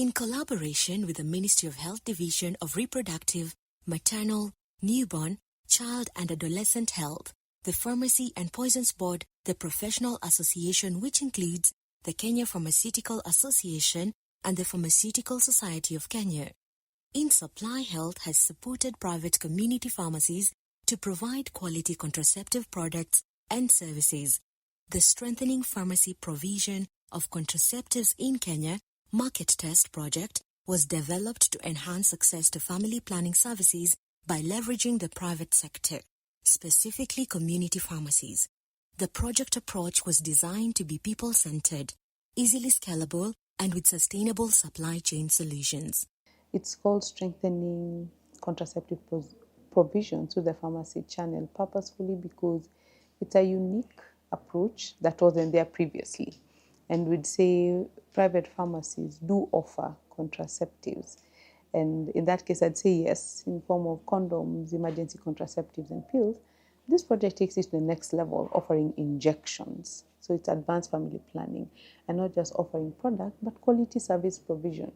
In collaboration with the Ministry of Health Division of Reproductive, Maternal, Newborn, Child and Adolescent Health, the Pharmacy and Poisons Board, the Professional Association, which includes the Kenya Pharmaceutical Association and the Pharmaceutical Society of Kenya, In-Supply Health has supported private community pharmacies to provide quality contraceptive products and services. The Strengthening Pharmacy Provision of Contraceptives in Kenya Market Test Project was developed to enhance access to family planning services by leveraging the private sector, specifically community pharmacies. The project approach was designed to be people-centered, easily scalable, and with sustainable supply chain solutions. It's called Strengthening Contraceptive Provision through the pharmacy channel, purposefully because it's a unique approach that wasn't there previously. And we'd say private pharmacies do offer contraceptives. And in that case, I'd say yes, in form of condoms, emergency contraceptives, and pills. This project takes it to the next level, offering injections. So it's advanced family planning, and not just offering product, but quality service provision.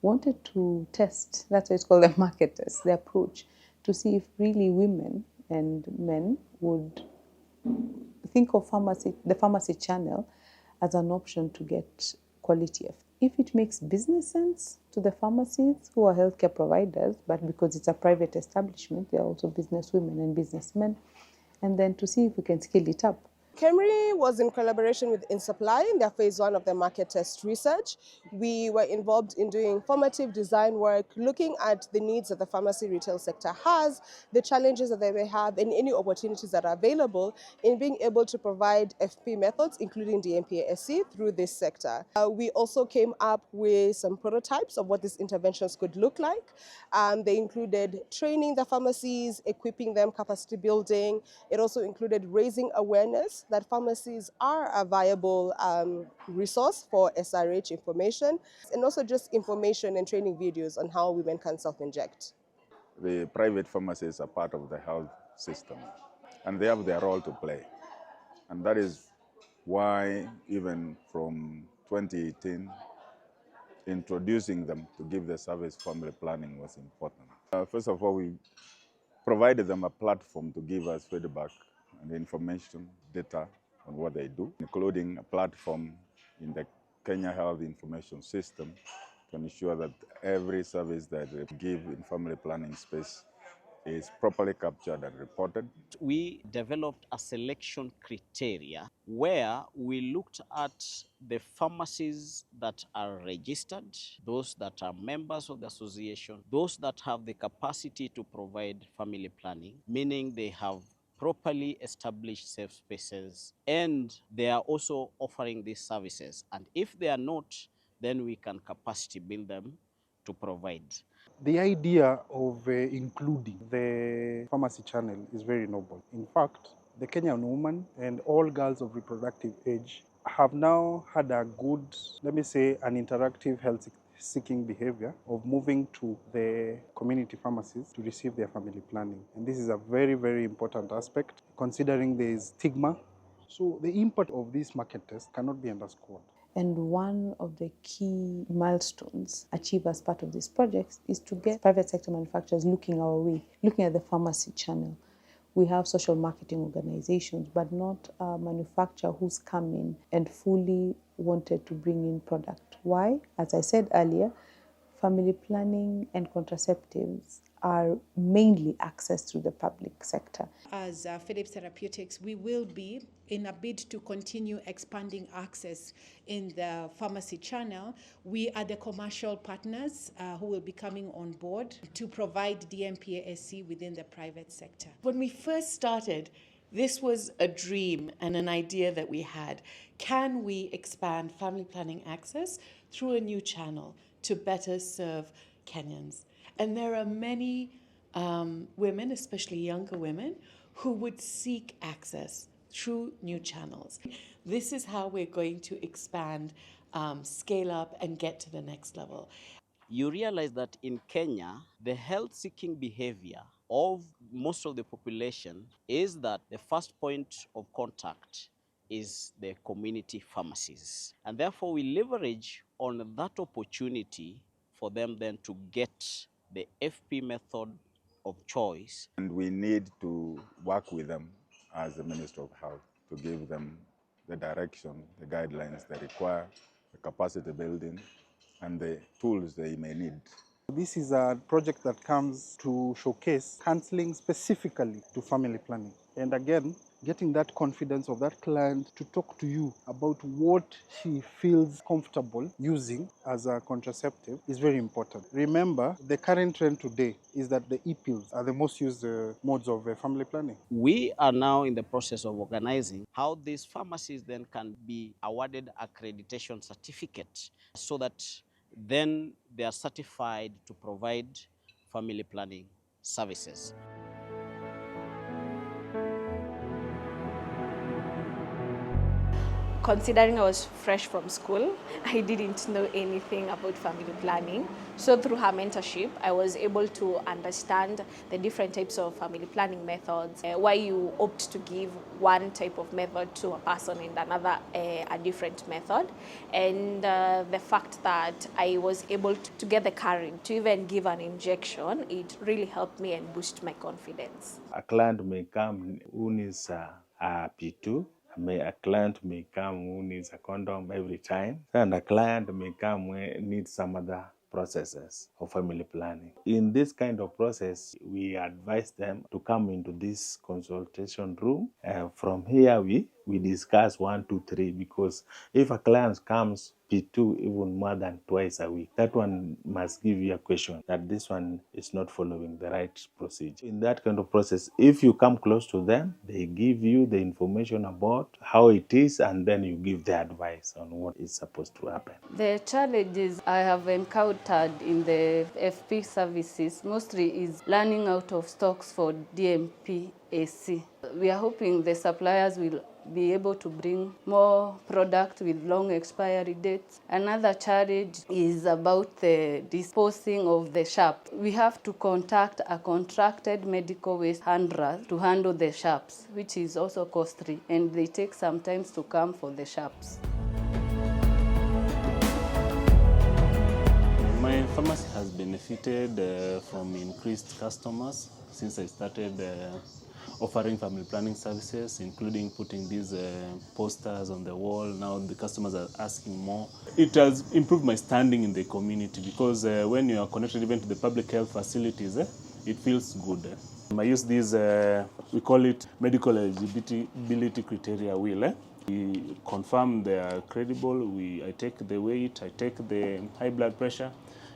Wanted to test, that's why it's called the market test, the approach, to see if really women and men would think of the pharmacy channel as an option to get quality. If it makes business sense to the pharmacies who are healthcare providers, but because it's a private establishment, they are also businesswomen and businessmen, and then to see if we can scale it up. KEMRI was in collaboration with In-Supply in their phase 1 of the market test research. We were involved in doing formative design work, looking at the needs that the pharmacy retail sector has, the challenges that they may have, and any opportunities that are available in being able to provide FP methods, including DMPASC, through this sector. We also came up with some prototypes of what these interventions could look like. They included training the pharmacies, equipping them, capacity building. It also included raising awareness that pharmacies are a viable resource for SRH information, and also just information and training videos on how women can self-inject. The private pharmacies are part of the health system, and they have their role to play. And that is why even from 2018, introducing them to give the service family planning was important. First of all, we provided them a platform to give us feedback and information, data on what they do, including a platform in the Kenya Health Information System to ensure that every service that they give in family planning space is properly captured and reported. We developed a selection criteria where we looked at the pharmacies that are registered, those that are members of the association, those that have the capacity to provide family planning, meaning they have properly established safe spaces, and they are also offering these services. And if they are not, then we can capacity build them to provide. The idea of including the pharmacy channel is very noble. In fact, the Kenyan woman and all girls of reproductive age have now had a good, let me say, an interactive health seeking behavior of moving to the community pharmacies to receive their family planning. And this is a very, very important aspect, considering there is stigma. So the impact of this market test cannot be underscored. And one of the key milestones achieved as part of this project is to get private sector manufacturers looking our way, looking at the pharmacy channel. We have social marketing organizations, but not a manufacturer who's come in and fully wanted to bring in product. Why? As I said earlier, family planning and contraceptives are mainly accessed through the public sector. As Philips Therapeutics, we will be, in a bid to continue expanding access in the pharmacy channel, we are the commercial partners who will be coming on board to provide DMPASC within the private sector. When we first started, this was a dream and an idea that we had. Can we expand family planning access through a new channel to better serve Kenyans? And there are many women, especially younger women, who would seek access through new channels. This is how we're going to expand, scale up, and get to the next level. You realize that in Kenya, the health-seeking behavior of most of the population is that the first point of contact is the community pharmacies. And therefore, we leverage on that opportunity for them then to get the FP method of choice. And we need to work with them as the Minister of Health to give them the direction, the guidelines they require, the capacity building, and the tools they may need. This is a project that comes to showcase counseling specifically to family planning. And again, getting that confidence of that client to talk to you about what she feels comfortable using as a contraceptive is very important. Remember, the current trend today is that the e-pills are the most used modes of family planning. We are now in the process of organizing how these pharmacies then can be awarded accreditation certificate so that then they are certified to provide family planning services. Considering I was fresh from school, I didn't know anything about family planning. So through her mentorship, I was able to understand the different types of family planning methods, why you opt to give one type of method to a person and another a different method, and the fact that I was able to get the courage to even give an injection, it really helped me and boost my confidence. A client may come who needs a P2. A client may come who needs a condom every time, and a client may come who needs some other processes of family planning. In this kind of process, we advise them to come into this consultation room. From here, we discuss 1, 2, 3, because if a client comes P2 even more than twice a week, that one must give you a question that this one is not following the right procedure. In that kind of process, if you come close to them, they give you the information about how it is, and then you give the advice on what is supposed to happen. The challenges I have encountered in the FP services mostly is running out of stocks for DMP AC. We are hoping the suppliers will be able to bring more product with long expiry dates. Another challenge is about the disposing of the sharp. We have to contact a contracted medical waste handler to handle the sharps, which is also costly, and they take some time to come for the sharps. My pharmacy has benefited from increased customers since I started offering family planning services, including putting these posters on the wall. Now the customers are asking more. It has improved my standing in the community because when you are connected even to the public health facilities, it feels good. I use these, we call it medical eligibility criteria wheel. We confirm they are credible. I take the weight, I take the high blood pressure.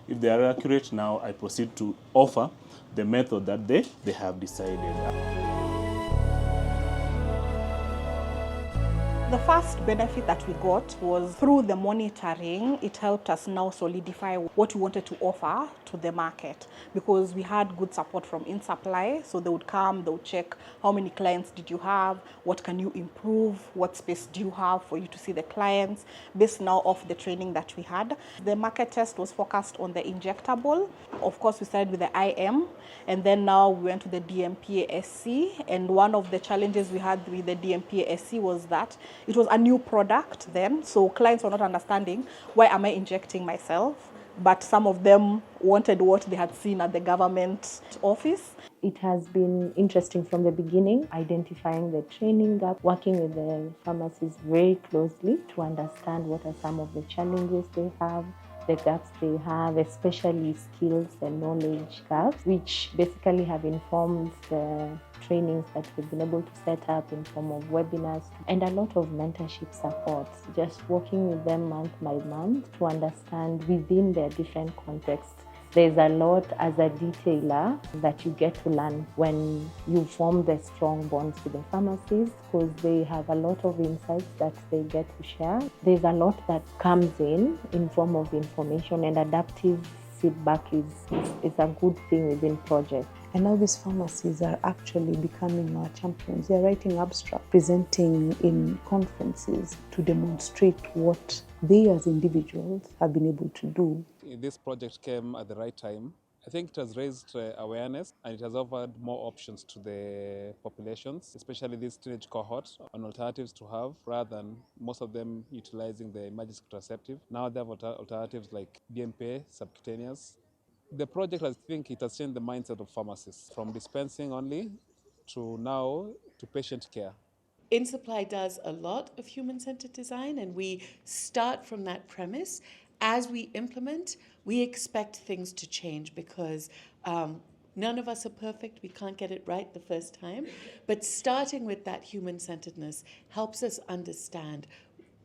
If they are accurate, now I proceed to offer the method that they have decided. The first benefit that we got was through the monitoring. It helped us now solidify what we wanted to offer to the market, because we had good support from in-supply. So they would come, they would check how many clients did you have, what can you improve, what space do you have for you to see the clients, based now off the training that we had. The market test was focused on the injectable. Of course, we started with the IM, and then now we went to the DMPA-SC. And one of the challenges we had with the DMPA-SC was that it was a new product then, so clients were not understanding, why am I injecting myself? But some of them wanted what they had seen at the government office. It has been interesting from the beginning, identifying the training gap, working with the pharmacies very closely to understand what are some of the challenges they have, the gaps they have, especially skills and knowledge gaps, which basically have informed the trainings that we've been able to set up in form of webinars and a lot of mentorship support, just working with them month by month to understand within their different contexts. There's a lot as a detailer that you get to learn when you form the strong bonds with the pharmacies, because they have a lot of insights that they get to share. There's a lot that comes in form of information, and adaptive feedback is a good thing within projects. And now these pharmacies are actually becoming our champions. They're writing abstracts, presenting in conferences to demonstrate what they as individuals have been able to do. This project came at the right time I think it has raised awareness and it has offered more options to the populations, especially this teenage cohort, on alternatives to have rather than most of them utilizing the emergency contraceptive. Now they have alternatives like DMPA, subcutaneous. The project, I think it has changed the mindset of pharmacists from dispensing only to now to patient care. InSupply does a lot of human-centered design, and we start from that premise. As we implement, we expect things to change because none of us are perfect. We can't get it right the first time. But starting with that human-centeredness helps us understand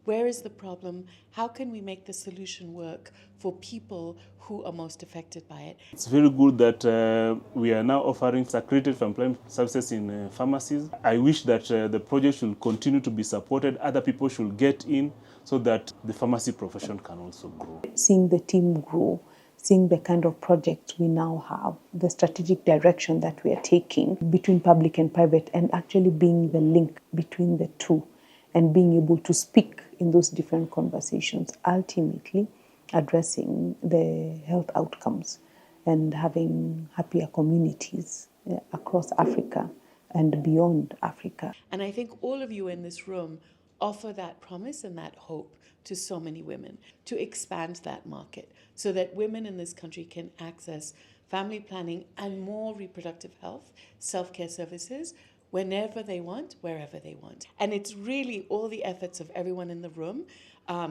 where is the problem, how can we make the solution work for people who are most affected by it. It's very good that we are now offering accredited employment services in pharmacies. I wish that the project should continue to be supported. Other people should get in so that the pharmacy profession can also grow. Seeing the team grow, seeing the kind of projects we now have, the strategic direction that we are taking between public and private, and actually being the link between the two and being able to speak in those different conversations, ultimately addressing the health outcomes and having happier communities across Africa and beyond Africa. And I think all of you in this room offer that promise and that hope to so many women to expand that market so that women in this country can access family planning and more reproductive health, self-care services whenever they want, wherever they want. And it's really all the efforts of everyone in the room,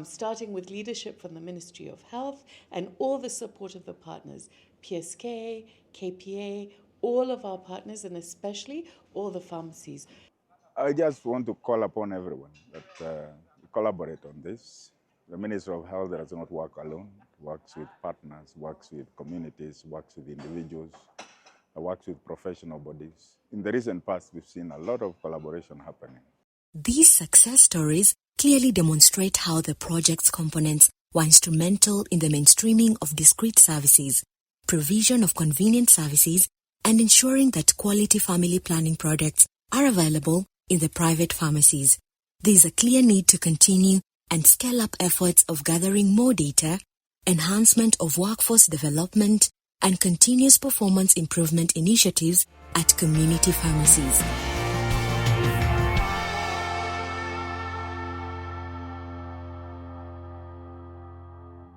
starting with leadership from the Ministry of Health and all the support of the partners, PSK, KPA, all of our partners, and especially all the pharmacies. I just want to call upon everyone that collaborate on this. The Ministry of Health does not work alone. It works with partners, works with communities, works with individuals, works with professional bodies. In the recent past, we've seen a lot of collaboration happening. These success stories clearly demonstrate how the project's components were instrumental in the mainstreaming of discrete services, provision of convenient services, and ensuring that quality family planning products are available in the private pharmacies. There is a clear need to continue and scale up efforts of gathering more data, enhancement of workforce development, and continuous performance improvement initiatives at community pharmacies.